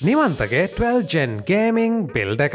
නිවන්තගේ 12 Gen Gaming Build එක.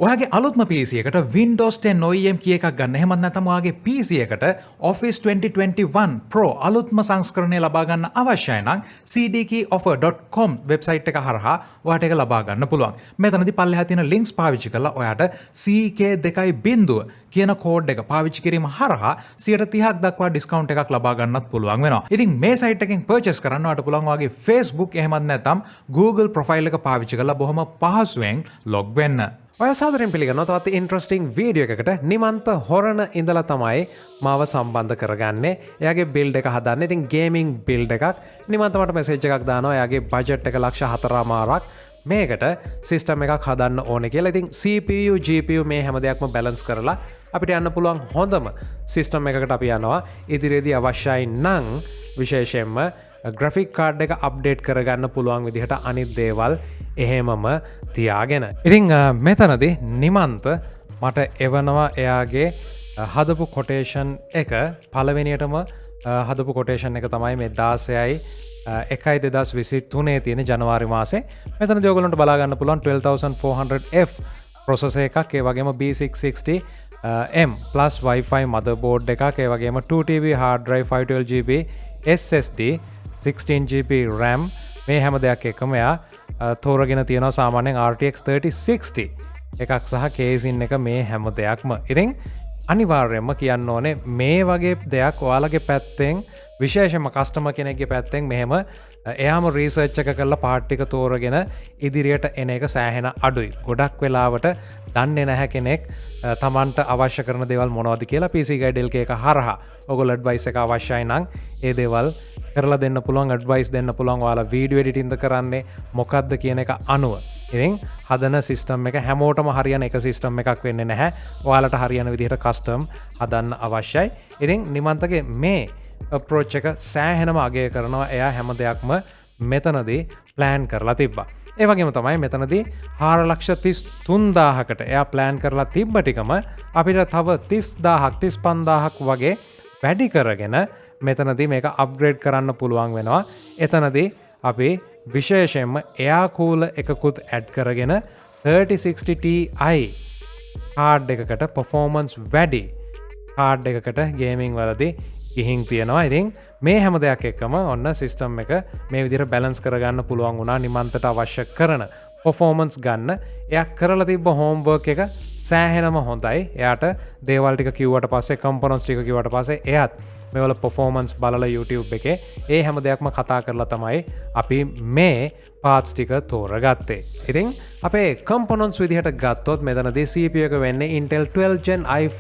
ඔයාගේ අලුත්ම PC එකට Windows 10 OEM key එකක් ගන්න. එහෙමත් නැත්නම් ඔයාගේ PC එකට Office 2021 Pro අලුත්ම සංස්කරණය ලබා ගන්න අවශ්‍යයි නම් cdkeyoffer.com වෙබ්සයිට් එක හරහා ඔයාට ඒක ලබා ගන්න පුළුවන්. මෙතනදී පල්ලෙහා තියෙන links පාවිච්චි කරලා ඔයාට CK2.0 කියන කෝඩ් එක පාවිච්චි කිරීම හරහා 30% දක්වා ඩිස්කවුන්ට් එකක් ලබා ගන්නත් පුළුවන් වෙනවා. ඉතින් මේ සයිට් එකෙන් පර්චේස් කරන්න ඔයාට පුළුවන් ඔයාගේ Facebook එහෙමත් නැත්නම් Google ප්‍රොෆයිල් එක පාවිච්චි කරලා බොහොම පහසුවෙන් ලොග් වෙන්න. ඔය සාදරයෙන් පිළිගන්නවා තවත් ඉන්ට්‍රස්ටිං වීඩියෝ එකකට. නිමන්ත හොරණ ඉඳලා තමයි මාව සම්බන්ධ කරගන්නේ. එයාගේ බිල්ඩ් එක හදන්න. ඉතින් ගේමිං බිල්ඩ් එකක්. නිමන්ත මට මෙසේජ් එකක් දානවා. එයාගේ බජට් එක ලක්ෂ 4මාරක්. මේකට සිස්ටම් එකක් හදන්න ඕනේ කියලා. ඉතින් CPU GPU මේ හැම දෙයක්ම බැලන්ස් කරලා අපිට යන්න පුළුවන් හොඳම සිස්ටම් එකකට අපි යනවා. ඉදිරියේදී අවශ්‍යයි නම් විශේෂයෙන්ම ග්‍රැෆික් කාඩ් එක අප්ඩේට් කරගන්න පුළුවන් විදිහට අනිත් දේවල් එහෙමම තියාගෙන. ඉතින් මෙතනදී නිමන්ත මට එවනවා එයාගේ හදපු කොටේෂන් එක. පළවෙනියටම හදපු කොටේෂන් එක තමයි මේ 16/1/2023 තියෙන ජනවාරි මාසේ. මෙතනදී ඔයගොල්ලන්ට බලා ගන්න පුළුවන් 12400F ප්‍රොසෙසර් එකක්, ඒ වගේම B660M plus Wi-Fi motherboard එකක්, ඒ වගේම 2TB hard drive, 512GB SSD, 16GB RAM, මේ හැම දෙයක් එකම එයා තෝරගෙන තියෙනවා සාමාන්‍යයෙන් RTX 3060 එකක් සහ කේසින් එක මේ හැම දෙයක්ම. ඉතින් අනිවාර්යයෙන්ම කියන්න ඕනේ මේ වගේ දෙයක් ඔයාලගේ පැත්තෙන් විශේෂයෙන්ම කස්ටමර් කෙනෙක්ගේ පැත්තෙන් මෙහෙම එයාම රිසර්ච් එක කරලා පාර්ට් එක තෝරගෙන ඉදිරියට එන එක සෑහෙන අඩුයි. ගොඩක් වෙලාවට දන්නේ නැහැ කෙනෙක් තමන්ට අවශ්‍ය කරන දේවල් මොනවද කියලා PC Guide LK එක හරහා ඔයගොල්ලෝ ඇඩ්වයිස් එක අවශ්‍යයි නම් ඒ දේවල් කරලා දෙන්න පුළුවන්, ඇඩ්වයිස් දෙන්න පුළුවන්. ඔයාලා වීඩියෝ එඩිටින්ග් කරන්නේ මොකක්ද කියන එක අනුව. ඉතින් හදන සිස්ටම් එක හැමෝටම හරියන එක සිස්ටම් එකක් වෙන්නේ නැහැ. ඔයාලට හරියන විදිහට කස්ටම් හදන්න අවශ්‍යයි. ඉතින් නිමන්තගේ මේ අප්‍රෝච් එක සෑහෙනම අගය කරනවා. එයා හැම දෙයක්ම මෙතනදී ප්ලෑන් කරලා තිබ්බා. ඒ වගේම තමයි මෙතනදී 4,33,000කට එයා ප්ලෑන් කරලා තිබ්බ ටිකම අපිට තව 30,000ක් 35,000ක් වගේ වැඩි කරගෙන මෙතනදී මේක අප්ග්‍රේඩ් කරන්න පුළුවන් වෙනවා. එතනදී අපි විශේෂයෙන්ම Aircooled එකකුත් ඇඩ් කරගෙන 3060 Ti කාඩ් එකකට performance වැඩි කාඩ් එකකට ගේමිං වලදී ගිහින් තියෙනවා. ඉතින් මේ හැම දෙයක් එක්කම ඔන්න සිස්ටම් එක මේ විදිහට බැලන්ස් කරගන්න පුළුවන් වුණා. නිමන්තට අවශ්‍ය කරන performance ගන්න එයා කරලා තිබ්බ homework එක සෑහෙනම හොඳයි. එයාට දේවල් ටික කිව්වට පස්සේ components ටික කිව්වට පස්සේ එයාත් මේවල performance බලලා YouTube එකේ ඒ හැම දෙයක්ම කතා කරලා තමයි අපි මේ parts ටික තෝරගත්තේ. ඉතින් අපේ components විදිහට ගත්තොත් මෙතනදී CPU එක වෙන්නේ Intel 12 Gen i5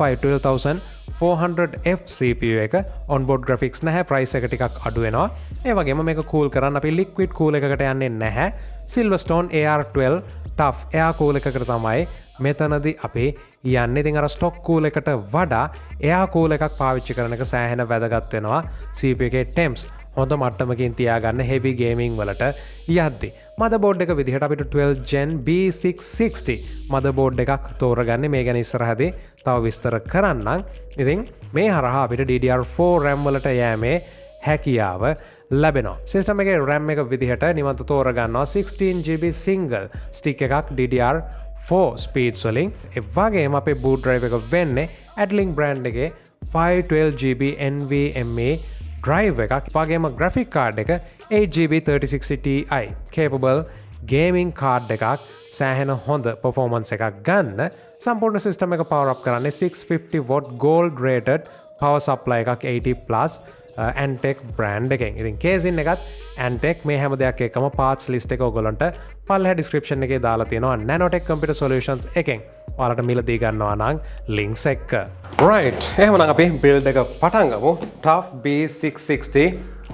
12400F CPU එක. onboard graphics නැහැ, price එක ටිකක් අඩු වෙනවා. ඒ වගේම මේක cool කරන්න අපි liquid cool එකකට යන්නේ නැහැ. Silverstone AR12 tough Aircooled එකකට තමයි මෙතනදී අපි යන්නේ. ඉතින් අර stock cool එකට වඩා Aircooled එකක් පාවිච්චි කරන එක සෑහෙන වැදගත් වෙනවා. CPU එකේ temps හොඳ මට්ටමකින් තියාගන්න heavy gaming වලට යද්දි. motherboard එක විදිහට අපිට 12 Gen B660 motherboard එකක් තෝරගන්නේ. මේ ගැන ඉස්සරහදී තව විස්තර කරන්නම්. ඉතින් මේ හරහා අපිට DDR4 RAM වලට යෑමේ හැකියාව ලැබෙනවා. සිස්ටම් එකේ RAM එක විදිහට නිමන්ත තෝරගන්නවා 16GB single stick එකක් DDR4 speeds වලින්. ඒ වගේම අපේ boot drive එක වෙන්නේ Adlink brand එකේ 512GB NVMe drive එකක්. වගේම graphic card එක 8GB 3060 Ti capable gaming card එකක්. සෑහෙන හොඳ performance එකක් ගන්න සම්පූර්ණ සිස්ටම් එක power up කරන්නේ 650W gold rated power supply එකක් 80+ Antec brand එකෙන්. ඉතින් කේසින් එකත් Antec. මේ හැම දෙයක් එක්කම parts list එක ඔයගොල්ලන්ට පල්ලෙහා description එකේ දාලා තියෙනවා nanotek computer solutions එකෙන්. ඔයාලට මිලදී ගන්නවා නම් links එක. right, එහෙනම් අපි build එක පටන් ගමු. TUF B660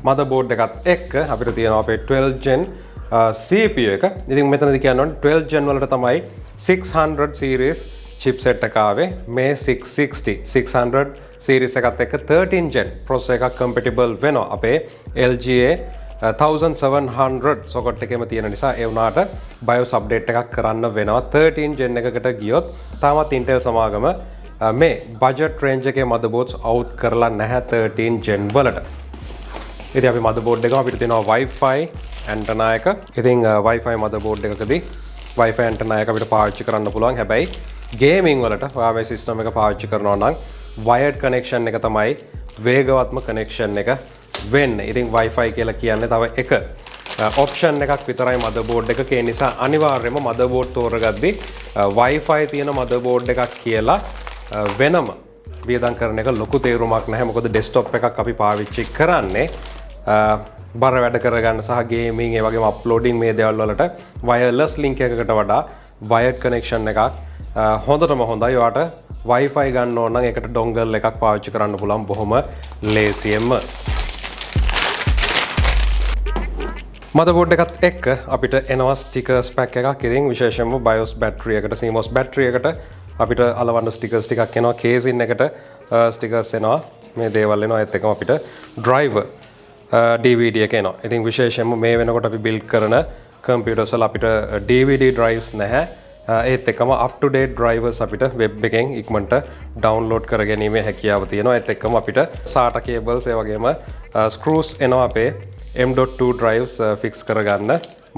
motherboard එකත් එක්ක අපිට තියෙනවා අපේ 12 Gen CPU එක. ඉතින් මෙතනදී කියන්න ඕනේ 12 Gen වලට තමයි 600 series chipset එක ආවේ. මේ 600 series එකත් එක්ක 13 Gen processor එකක් compatible වෙනවා අපේ LGA 1700 socket එකේම තියෙන නිසා ඒ වුණාට BIOS update එකක් කරන්න වෙනවා 13 gen එකකට ගියොත් තාමත් Intel සමාගම මේ budget range එකේ motherboards out කරලා නැහැ 13 gen වලට. ඉතින් අපි motherboard එකම අපිට තියෙනවා Wi-Fi antenna එක. ඉතින් Wi-Fi motherboard එකකදී Wi-Fi antenna එක අපිට පාවිච්චි කරන්න පුළුවන්. හැබැයි gaming වලට ඔයා මේ system එක පාවිච්චි කරනවා නම් wired connection එක තමයි වේගවත්ම connection එක වෙන්නේ. ඉතින් Wi-Fi කියලා කියන්නේ තව එක option එකක් විතරයි motherboard එකක. ඒ නිසා අනිවාර්යයෙන්ම motherboard තෝරගද්දී Wi-Fi තියෙන motherboard එකක් කියලා වෙනම වියදම් කරන එක ලොකු තේරුමක් නැහැ. මොකද desktop එකක් අපි පාවිච්චි කරන්නේ බර වැඩ කරගන්න සහ ගේමින් ඒ වගේම අප්ලෝඩින් මේ දේවල් වලට වයර්ලස් ලින්ක් එකකට වඩා වයර්ඩ් කනෙක්ෂන් එකක් හොඳටම හොඳයි. ඔයාට Wi-Fi ගන්න ඕන නම් ඒකට ඩොන්ගල් එකක් පාවිච්චි කරන්න පුළුවන් බොහොම ලේසියෙන්ම. motherboard එකත් එක්ක අපිට එනවා stickers pack එකක්. ඉතින් විශේෂයෙන්ම BIOS battery එකට CMOS battery එකට අපිට අලවන්න stickers ටිකක් එනවා. case in එකට stickers එනවා. මේ දේවල් එනවා. ඒත් එක්කම අපිට driver DVD එක එනවා. ඉතින් විශේෂයෙන්ම මේ වෙනකොට අපි build කරන computers වල අපිට DVD drives නැහැ. ඒත් එක්කම up to date drivers අපිට web එකෙන් ඉක්මනට download කරගැනීමේ හැකියාව තියෙනවා. ඒත් එක්කම අපිට SATA cables ඒ වගේම screws එනවා අපේ M.2 drives fix කරගන්න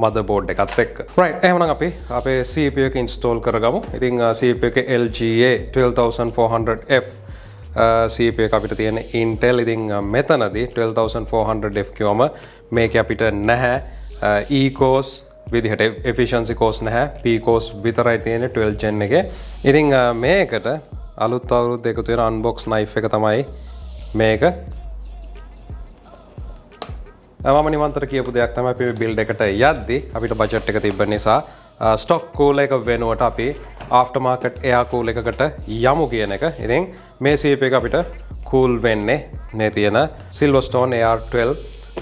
motherboard එකත් එක්ක. right එහෙනම් අපි අපේ CPU එක install කරගමු. ඉතින් CPU එක LGA 12400F CPU එක අපිට තියෙන Intel. ඉතින් මෙතනදී 12400F කියවම මේක අපිට නැහැ E-cores විදිහට efficiency cores නැහැ. P-cores විතරයි තියෙන්නේ 12 gen එකේ. ඉතින් මේකට අලුත් අවුරුද්ද එකතු වෙන unbox knife එක තමයි මේක. මම නිමන්තර කියපු දෙයක් තමයි අපි build එකට යද්දි අපිට budget එක තිබ්බ නිසා stock cool එක වෙනුවට අපි aftermarket air cool එකකට යමු කියන එක. ඉතින් මේ CPU එක අපිට cool වෙන්නේ මේ තියෙන Silverstone AR12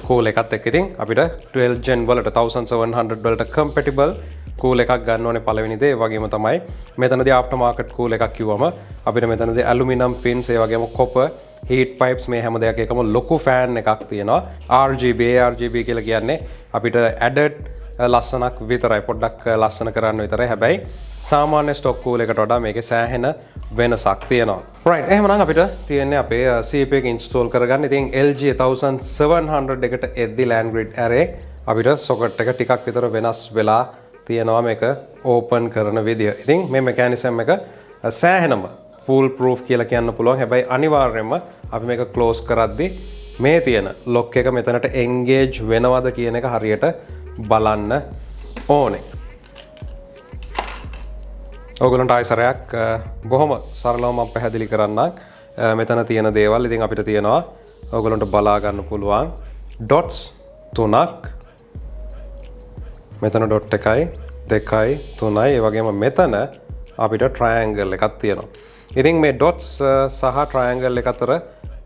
cool එකත් එක්ක. ඉතින් අපිට 12 gen වලට 1700 වලට compatible cool එකක් ගන්න ඕනේ පළවෙනි දේ. ඒ වගේම තමයි මෙතනදී aftermarket cool එකක් කිව්වම අපිට මෙතනදී aluminum pins ඒ වගේම copper heat pipes මේ හැම දෙයක් එකම ලොකු fan එකක් තියෙනවා. RGB කියලා කියන්නේ අපිට added ලස්සනක් විතරයි, පොඩ්ඩක් ලස්සන කරන්න විතරයි. හැබැයි සාමාන්‍ය stock cool එකට වඩා මේකේ සෑහෙන වෙනසක් තියෙනවා. right එහෙනම් අපිට තියෙන්නේ අපේ CPU එක install කරගන්න. ඉතින් LG 1700 එකට එද්දි land grid array අපිට socket එක ටිකක් විතර වෙනස් වෙලා තියෙනවා මේක open කරන විදිය. ඉතින් මේ mechanism එක සෑහෙනම full proof කියලා කියන්න පුළුවන්. හැබැයි අනිවාර්යයෙන්ම අපි මේක close කරද්දී මේ තියෙන lock එක මෙතනට engage වෙනවද කියන එක හරියට බලන්න ඕනේ. ඔයගොල්ලන්ට ආයසරයක් බොහොම සරලව මම පැහැදිලි කරන්නම්. මෙතන තියෙන දේවල් ඉතින් අපිට තියෙනවා ඔයගොල්ලන්ට බලා ගන්න පුළුවන් dots 3ක්. මෙතන dot එකයි 2යි 3යි. ඒ වගේම මෙතන අපිට triangle එකක් තියෙනවා. ඉතින් මේ dots සහ triangle එක අතර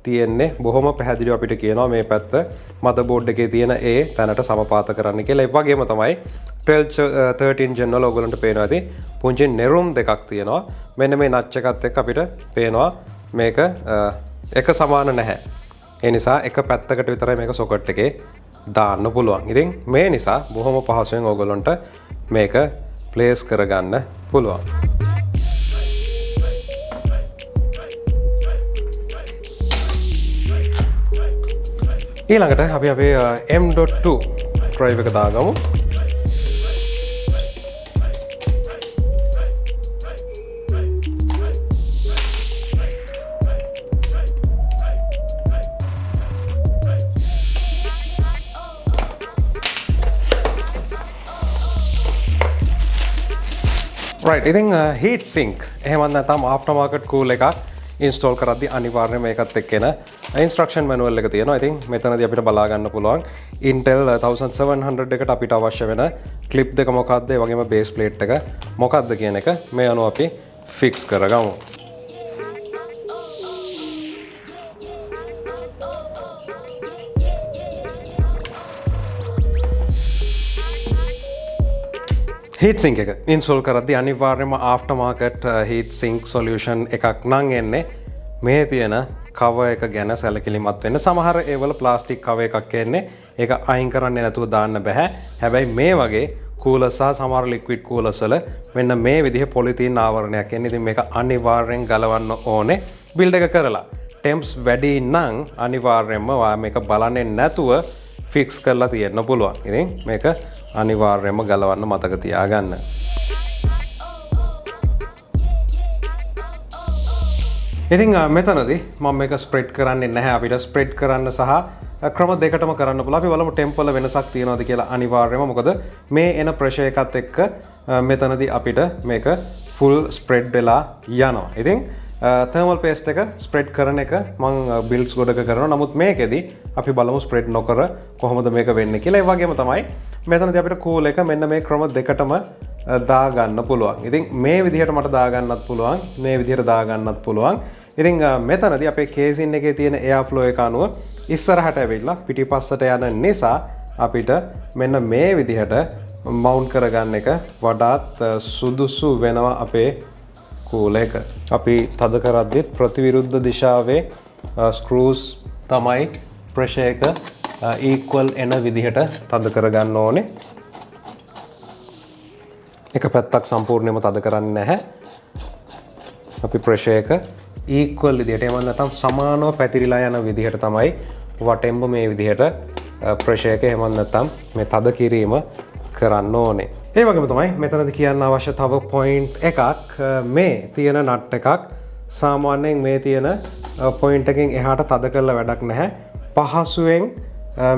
තියෙන්නේ බොහොම පැහැදිලිව අපිට කියනවා මේ පැත්ත motherboard එකේ තියෙන A තැනට සමපාත කරන්න කියලා. ඒ වගේම තමයි 13 gen වල ඔයගොල්ලන්ට පේනවා ඇති පුංචි නෙරුම් දෙකක් තියෙනවා. මෙන්න මේ නච් එකත් එක්ක අපිට පේනවා මේක එක සමාන නැහැ. ඒ නිසා එක පැත්තකට විතරයි මේක socket එකේ දාන්න පුළුවන්. ඉතින් මේ නිසා බොහොම පහසුවෙන් ඔයගොල්ලන්ට මේක place කරගන්න පුළුවන්. ඊළඟට අපි අපේ M.2 drive එක දාගමු. right ඉතින් heat sink එහෙම නැත්නම් aftermarket cool එකක් install කරද්දී අනිවාර්යයෙන්ම මේකත් එක්ක එන instruction manual එක තියෙනවා. ඉතින් මෙතනදී අපිට බලා ගන්න පුළුවන් Intel 1700 එකට අපිට අවශ්‍ය වෙන clip දෙක මොකක්ද, ඒ වගේම base plate එක මොකක්ද කියන එක මේ අනුව අපි fix කරගමු. heat sink එක install කරද්දී අනිවාර්යයෙන්ම aftermarket heat sink solution එකක් නම් එන්නේ මේ තියෙන cover එක ගැන සැලකිලිමත් වෙන්න. සමහර ඒවල ප්ලාස්ටික් cover එකක් එන්නේ. ඒක අයින් කරන්නේ නැතුව දාන්න බෑ. හැබැයි මේ වගේ coolers සහ සමහර liquid coolers වල මෙන්න මේ විදිහේ පොලිතීන් ආවරණයක් එන්නේ. ඉතින් මේක අනිවාර්යෙන් ගලවන්න ඕනේ build එක කරලා. temps වැඩි නම් අනිවාර්යෙන්ම ඔයා මේක බලන්නේ නැතුව fix කරලා තියෙන්න පුළුවන්. ඉතින් මේක අනිවාර්යෙන්ම ගලවන්න මතක තියාගන්න. ඉතින් මෙතනදී මම මේක ස්ප්‍රෙඩ් කරන්නේ නැහැ. අපිට ස්ප්‍රෙඩ් කරන්න සහ ක්‍රම දෙකටම කරන්න පුළුවන්. අපි බලමු ටෙම්ප් වල වෙනසක් තියෙනවද කියලා අනිවාර්යයෙන්ම. මොකද මේ එන ප්‍රෙෂර් එකත් එක්ක මෙතනදී අපිට මේක ෆුල් ස්ප්‍රෙඩ් වෙලා යනවා. ඉතින් thermal paste එක ස්ප්‍රෙඩ් කරන එක මම බිල්ඩ්ස් ගොඩක කරනවා. නමුත් මේකෙදි අපි බලමු ස්ප්‍රෙඩ් නොකර කොහොමද මේක වෙන්නේ කියලා. ඒ වගේම තමයි මෙතනදී අපිට කූල් එක මෙන්න මේ ක්‍රම දෙකටම දාගන්න පුළුවන්. ඉතින් මේ විදිහට මට දාගන්නත් පුළුවන්, මේ විදිහට දාගන්නත් පුළුවන්. ඉතින් මෙතනදී අපේ කේසින් එකේ තියෙන එයාර් ෆ්ලෝ එක අනුව ඉස්සරහට ඇවිල්ලා පිටිපස්සට යන නිසා අපිට මෙන්න මේ විදිහට මවුන්ට් කරගන්න එක වඩාත් සුදුසු වෙනවා අපේ කූල් එක. අපි තද කරද්දී ප්‍රතිවිරුද්ධ දිශාවේ ස්ක්‍රූස් තමයි ප්‍රෙෂර් එක equal එන විදිහට තද කරගන්න ඕනේ. එක පැත්තක් සම්පූර්ණයෙන්ම තද කරන්නේ නැහැ. අපි ප්‍රෙෂර් එක equal විදිහට එහෙම නැත්නම් සමානව පැතිරිලා යන විදිහට තමයි වටෙන්ම මේ විදිහට ප්‍රෙෂර් එක එහෙම නැත්නම් මේ තද කිරීම කරන්න ඕනේ. ඒ වගේම තමයි මෙතනදී කියන්න අවශ්‍ය තව පොයින්ට් එකක් මේ තියෙන නට් එකක් සාමාන්‍යයෙන් මේ තියෙන පොයින්ට් එකෙන් එහාට තද කරලා වැඩක් නැහැ. පහසුවෙන්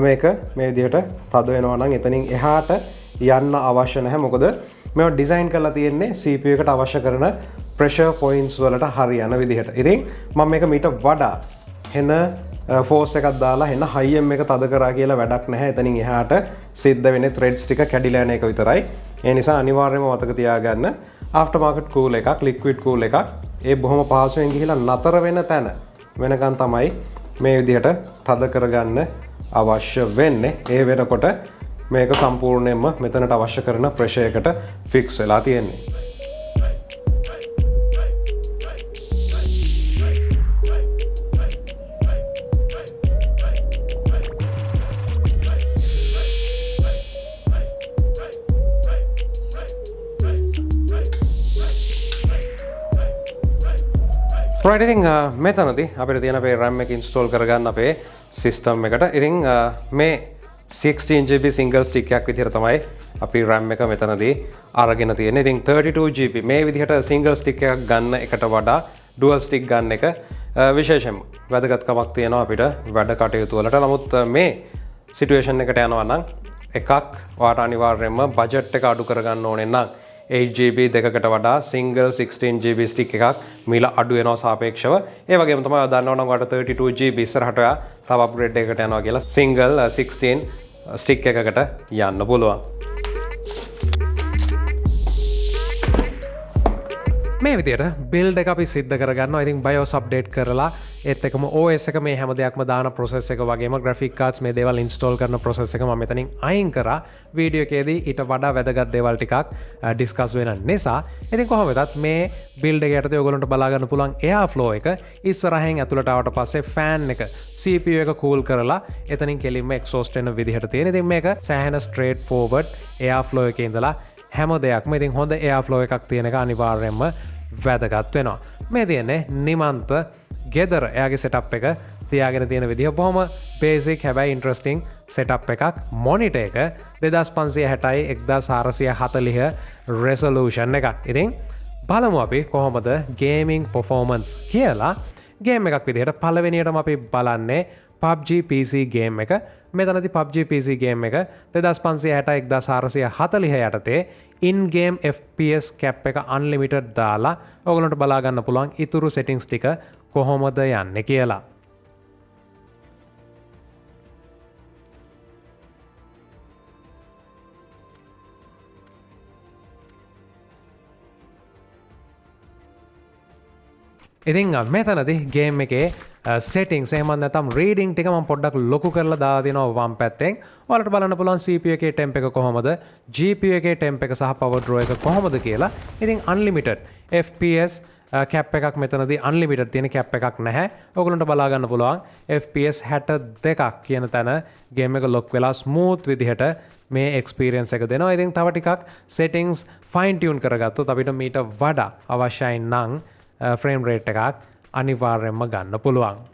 මේක මේ විදිහට තද වෙනවා නම් එතනින් එහාට යන්න අවශ්‍ය නැහැ. මොකද මේවා ඩිසයින් කරලා තියෙන්නේ CPU එකට අවශ්‍ය කරන ප්‍රෙෂර් පොයින්ට්ස් වලට හරියන විදිහට. ඉතින් මම මේක මීට වඩා එන ෆෝස් එකක් දාලා එන හයියෙන් මේක තද කරා කියලා වැඩක් නැහැ. එතනින් එහාට සිද්ධ වෙන්නේ threads ටික කැඩිලා යන එක විතරයි. ඒ නිසා අනිවාර්යයෙන්ම මතක තියාගන්න after market cool එකක්, liquid cool එකක් ඒ බොහොම පහසුවෙන් ගිහිලා නතර වෙන තැන වෙනකන් තමයි මේ විදිහට තද කරගන්න අවශ්‍ය වෙන්නේ. ඒ වෙනකොට මේක සම්පූර්ණයෙන්ම මෙතනට අවශ්‍ය කරන ප්‍රෙෂර් එකට ෆික්ස් වෙලා තියෙන්නේ. right, ඉතින් මෙතනදී අපිට තියෙන අපේ RAM එක install කරගන්න අපේ system එකට. ඉතින් මේ 16GB single stick එකක් විදිහට තමයි අපි RAM එක මෙතනදී අරගෙන තියෙන්නේ. ඉතින් 32GB මේ විදිහට single stick එකක් ගන්න එකට වඩා dual stick ගන්න එක විශේෂයෙන්ම වැදගත්කමක් තියෙනවා අපිට වැඩ කටයුතු වලට. නමුත් මේ situation එකට යනවා නම් එකක් ඔයාට අනිවාර්යයෙන්ම budget එක අඩු කරගන්න ඕනේ නම් 8GB දෙකකට වඩා single 16GB stick එකක් මිල අඩු වෙනවා සාපේක්ෂව. ඒ වගේම තමයි ඔයා දන්නවනම් ඔයාට 32GB ඉස්සරහට ඔයා තව අප්ග්‍රේඩ් එකකට යනවා කියලා single 16 stick එකකට යන්න පුළුවන්. මේ විදිහට build එක අපි සිද්ධ කරගන්නවා. ඉතින් BIOS update කරලා ඒත් එකම OS එක මේ හැම දෙයක්ම දාන process එක වගේම graphic cards මේ දේවල් install කරන process එක මම මෙතනින් අයින් කරා. වීඩියෝ එකේදී ඊට වඩා වැදගත් දේවල් ටිකක් discuss වෙන නිසා. ඉතින් කොහොම වෙතත් මේ build එක යටතේ ඔයගොල්ලන්ට බලා ගන්න පුළුවන් air flow එක ඉස්සරහින් ඇතුළට ආවට පස්සේ fan එක CPU එක cool කරලා එතනින් කෙලින්ම exhaust වෙන විදිහට තියෙන. ඉතින් මේක සෑහෙන straight forward air flow එකේ ඉඳලා හැම දෙයක්ම ඉතින් හොඳ air flow එකක් තියෙන එක අනිවාර්යයෙන්ම වැදගත් වෙනවා. මේ තියෙන්නේ නිමන්ත ගෙදර එයාගේ setup එක තියාගෙන තියෙන විදිහ බොහොම basic හැබැයි interesting setup එකක්. monitor එක 2560 1440 resolution එකක්. ඉතින් බලමු අපි කොහොමද gaming performance කියලා. game එකක් විදිහට පළවෙනියටම අපි බලන්නේ PUBG PC game එක. මෙතනදී PUBG PC game එක 2560 1440 යටතේ in-game FPS cap එක unlimited දාලා ඔයගොල්ලන්ට බලා ගන්න පුළුවන් ඉතුරු settings ටික කොහොමද යන්නේ කියලා. ඉතින් මෙතනදී ගේම් එකේ settings එහෙම නැත්නම් reading ටික මම පොඩ්ඩක් ලොකු කරලා දාලා දෙනවා වම් පැත්තෙන්. ඔයාලට බලන්න පුළුවන් CPU එකේ temp එක කොහොමද, GPU එකේ temp එක සහ power draw එක කොහොමද කියලා. ඉතින් unlimited FPS කැප් එකක් මෙතනදී අන්ලිමිටඩ් තියෙන කැප් එකක් නැහැ. ඔයගලන්ට බලා ගන්න පුළුවන් FPS 62ක් කියන තැන ගේම් එක ලොක් වෙලා ස්මූත් විදිහට මේ එක්ස්පීරියන්ස් එක දෙනවා. ඉතින් තව ටිකක් settings fine tune කරගත්තොත් අපිට මීට වඩා අවශ්‍යයි නම් frame rate එකක් අනිවාර්යයෙන්ම ගන්න පුළුවන්.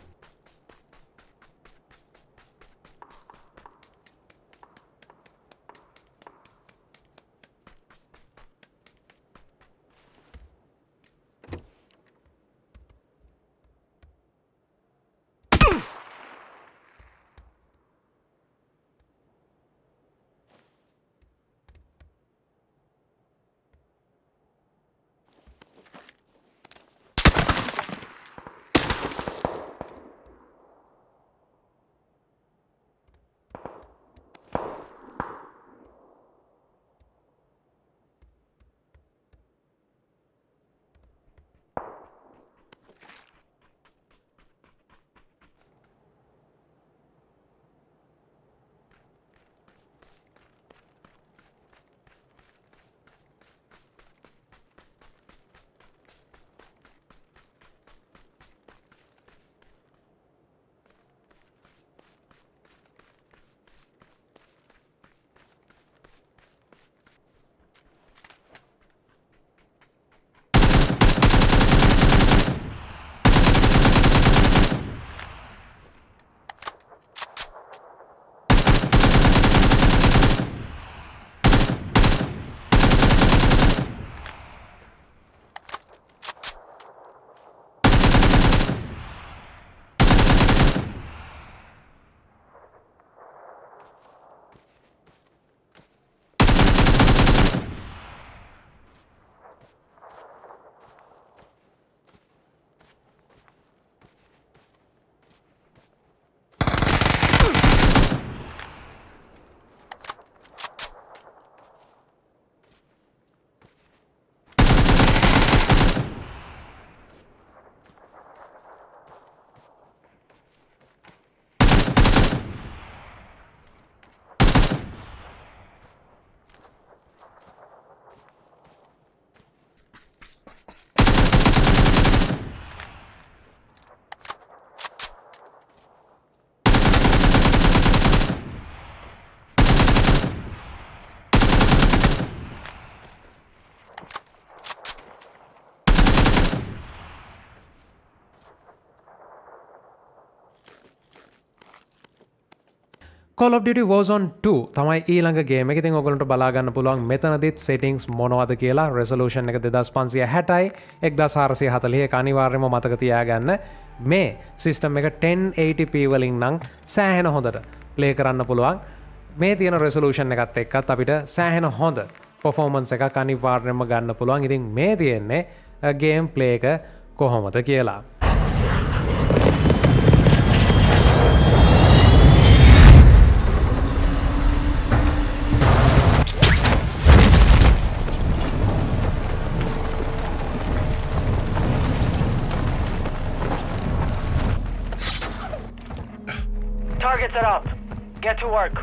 Call of Duty WarZone 2 තමයි ඊළඟ ගේම් එක. ඉතින් ඔයගලන්ට බලා ගන්න පුළුවන් මෙතනදිත් settings මොනවද කියලා. resolution එක 2560යි 1440 එක අනිවාර්යයෙන්ම මතක තියාගන්න. මේ system එක 1080p වලින් නම් සෑහෙන හොඳට play කරන්න පුළුවන්. මේ තියෙන resolution එකත් එක්කත් අපිට සෑහෙන හොඳ performance එකක් අනිවාර්යයෙන්ම ගන්න පුළුවන්. ඉතින් මේ තියෙන්නේ game play එක කොහොමද කියලා. Targets are up. Get to work.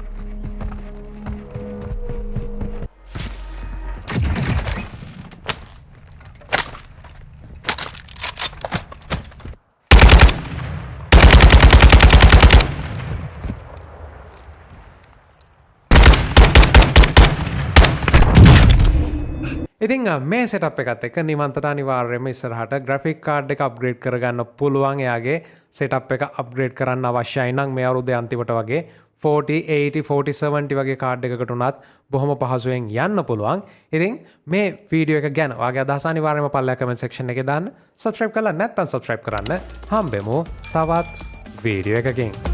ඉතින් මේ setup එකත් එක්ක නිමන්තට අනිවාර්යයෙන්ම ඉස්සරහට graphic card එක upgrade කරගන්න පුළුවන්. එයාගේ setup එක upgrade කරන්න අවශ්‍යයි නම් මේ අවුරුද්දේ අන්තිමට වගේ 40, 80, 40, 70 වගේ කාඩ් එකකට උනත් බොහොම පහසුවෙන් යන්න පුළුවන්. ඉතින් මේ වීඩියෝ එක ගැන ඔයාගේ අදහස් අනිවාර්යයෙන්ම පල්ලා comment section එකේ දාන්න. subscribe කරලා නැත්නම් subscribe කරන්න. හම්බෙමු තවත් වීඩියෝ එකකින්.